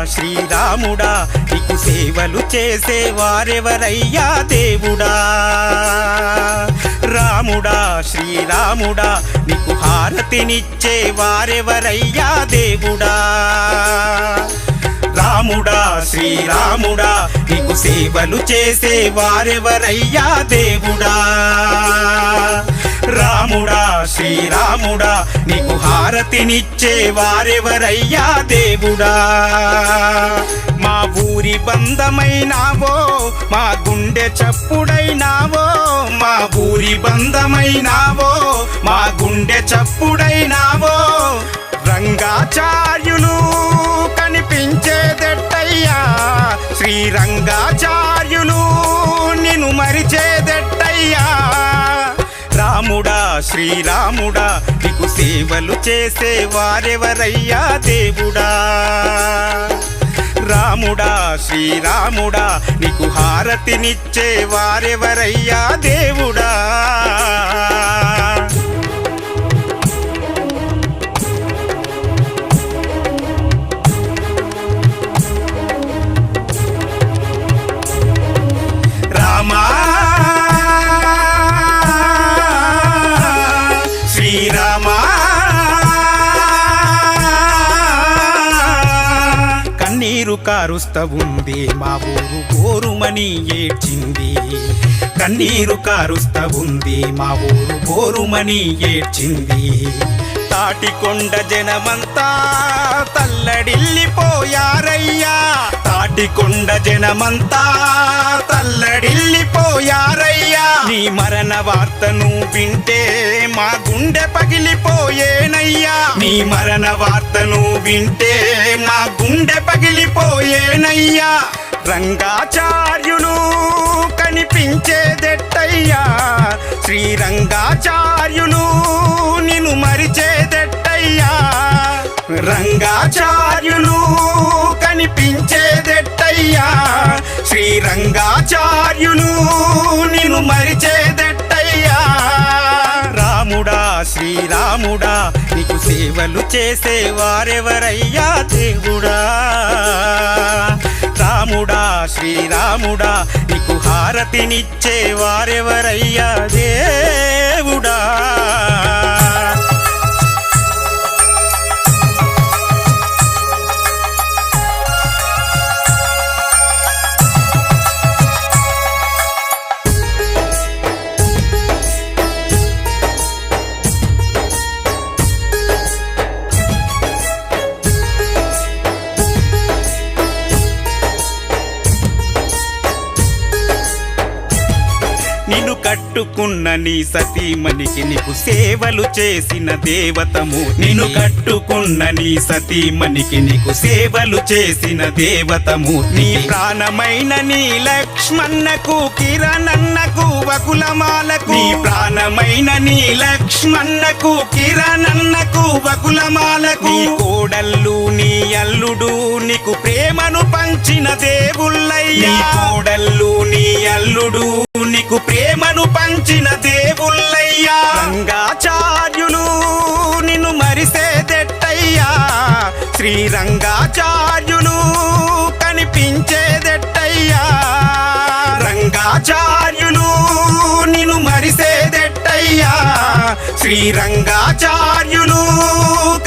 శ్రీరాముడా నీకు సేవలు చేసే వారెవరయ్యా దేవుడా. రాముడా శ్రీరాముడా నీకు హారతినిచ్చే వారెవరయ్యా దేవుడా. రాముడా శ్రీరాముడా నీకు సేవలు చేసే వారెవరయ్యా దేవుడా. రాముడా శ్రీరాముడా నీకు హారతినిచ్చే వారెవరయ్యా దేవుడా. మా ఊరి బంధమైనావో మా గుండె చప్పుడైనావో, మా ఊరి బంధమైనావో మా గుండె చప్పుడైనావో. రంగాచార్యులు కనిపించేదెట్టయ్యా, శ్రీరంగాచార్యులు నిన్ను మరిచేదెట్టయ్యా. రాముడా శ్రీరాముడా నీకు సేవలు చేసే వారెవరయ్యా దేవుడా. రాముడా శ్రీరాముడా నీకు హారతినిచ్చే వారెవరయ్యా దేవుడా. రామా శ్రీరామా కన్నీరు కారుస్తా ఉంది మా ఊరు బోరుమని ఏడ్చింది. కన్నీరు కారుస్తా ఉంది మా ఊరు బోరుమని ఏడ్చింది. తాటికొండ జనమంతా తల్లడిల్లిపోయారయ్యా, తాటికొండ జనమంతా తల్లడిల్లిపోయారయ్యా. నీ మరణ వార్తను వింటే మా గుండె పగిలిపోయేనయ్యా, నీ మరణ వార్తను వింటే మా గుండె పగిలిపోయేనయ్యా. రంగాచార్యులు కనిపించేదెట్టయ్యా, శ్రీరంగాచార్యులు నిన్ను మరిచేదెట్టయ్యా. రంగాచార్యులు కనిపించేదెట్టయ్యా, శ్రీరంగాచార్యులు నిన్ను మరిచేదెట్టయ్యా. రాముడా శ్రీరాముడా నీకు సేవలు చేసే వారెవరయ్యా దేవుడా. రాముడా శ్రీరాముడా నీకు హారతినిచ్చే వారెవరయ్యా దేవుడా. నిన్ను కట్టుకున్న నీ సతీమణికి నీకు సేవలు చేసిన దేవతము, నిన్ను కట్టుకున్న నీ సతీమణికి నీకు సేవలు చేసిన దేవతము. నీ ప్రాణమైన నీ లక్ష్మణకు కిరణన్నకు వకులమాలకు, నీ ప్రాణమైన నీ లక్ష్మణకు కిరణన్నకు వకులమాలకు. నీ కోడళ్ళు నీ అల్లుడు నీకు ప్రేమను పంచిన దేవుళ్ళయ్యా, నీ కోడళ్ళు నీ అల్లుడు నీకు ప్రేమను పంచిన దేవుళ్ళయ్యా. రంగాచార్యులు నిన్ను మరిసేదెట్టయ్యా, శ్రీరంగాచార్యులు కనిపించేదెట్టయ్యా. రంగాచార్యులు నిన్ను మరిసేదెట్టయ్యా, శ్రీరంగాచార్యులు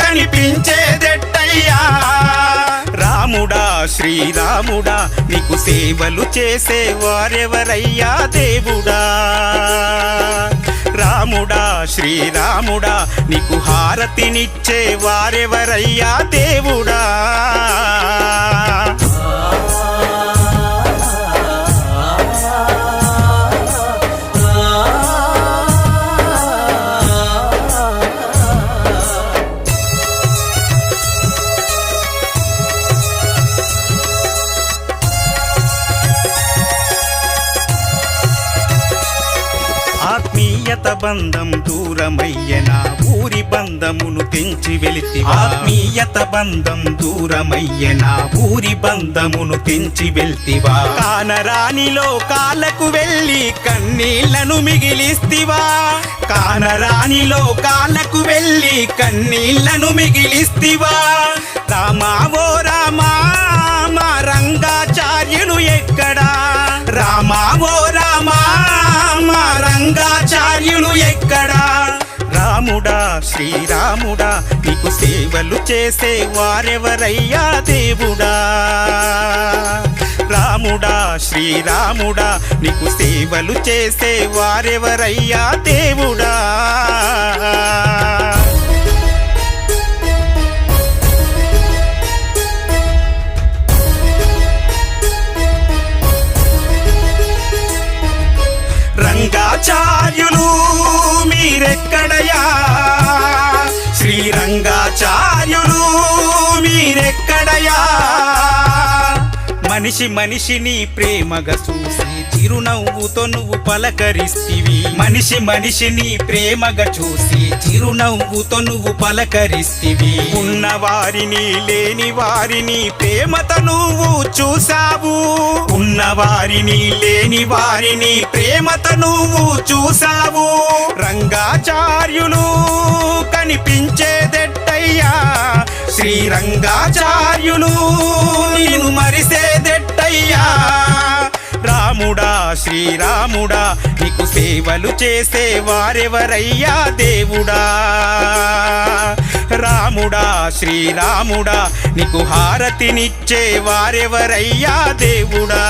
కనిపించేదెట్టయ్యా. రాముడా శ్రీరాముడా నీకు సేవలు చేసే వారెవరయ్యా దేవుడా. రాముడా శ్రీరాముడా నీకు హారతినిచ్చే వారెవరయ్యా దేవుడా. ఆత్మీయత బంధం దూరమయ్యనా ఊరి బంధమును తెంచి వెలితివా. ఆత్మీయత బంధం దూరమయ్యనా ఊరి బంధమును తెంచి వెళ్తివా. కానరాని లోకాలకు వెళ్ళి కన్నీళ్లను మిగిలిస్తివా, కానరాని లోకాలకు వెళ్ళి కన్నీళ్లను మిగిలిస్తివా. రామా ఓ రామా ఎక్కడా రామా ఓ రామా మా రంగాచార్యులు ఎక్కడా రాముడా శ్రీరాముడా నీకు సేవలు చేసే వారెవరయ్యా దేవుడా రాముడా శ్రీరాముడా నీకు సేవలు చేసే వారెవరయ్యా దేవుడా రంగాచార్యులు మీరెక్కడయా శ్రీరంగాచార్యులు మీరెక్కడయా మనిషి మనిషిని ప్రేమగా చూసి చిరునవ్వుతో నువ్వు పలకరిస్తివి మనిషి మనిషిని ప్రేమగా చూసి చిరునవ్వుతో నువ్వు పలకరిస్తివి ఉన్నవారిని లేని వారిని ప్రేమతో నువ్వు చూసావు ఉన్నవారిని లేని వారిని ప్రేమతో నువ్వు చూసావు రంగాచార్యులు కనిపించేదెట్టయ్యా శ్రీరంగాచార్యులు నేను మరిసేదెట్టయ్యా రాముడా శ్రీరాముడా నీకు సేవలు చేసే వారెవరయ్యా దేవుడా రాముడా శ్రీరాముడా నీకు హారతినిచ్చే వారెవరయ్యా దేవుడా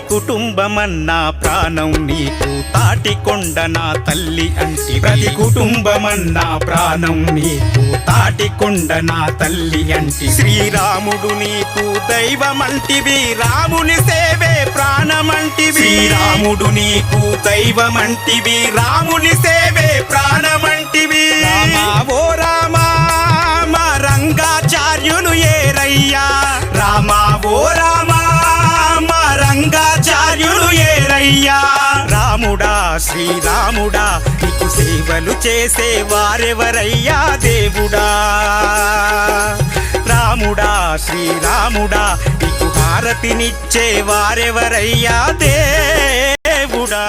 కుటుంబమన్నా ప్రాణం నీకు తాటికొండ నా తల్లి అంటి ప్రతి కుటుంబమన్నా ప్రాణం నీకు తాటికొండ నా తల్లి అంటి శ్రీరాముడు నీకు దైవమంటివి రాముని సేవే ప్రాణమంటివి శ్రీరాముడు నీకు దైవమంటివి రాముని సేవే ప్రాణమంటివి రామా ఓ రామా మా రంగాచార్యులు ఏరయ్యా రామా ఓ రామా రంగాచార్యులు ఏరయ్యా రాముడా శ్రీరాముడా నీకు సేవలు చేసే వారెవరయ్యా దేవుడా రాముడా శ్రీరాముడా నీకు హారతినిచ్చే వారెవరయ్యా దేవుడా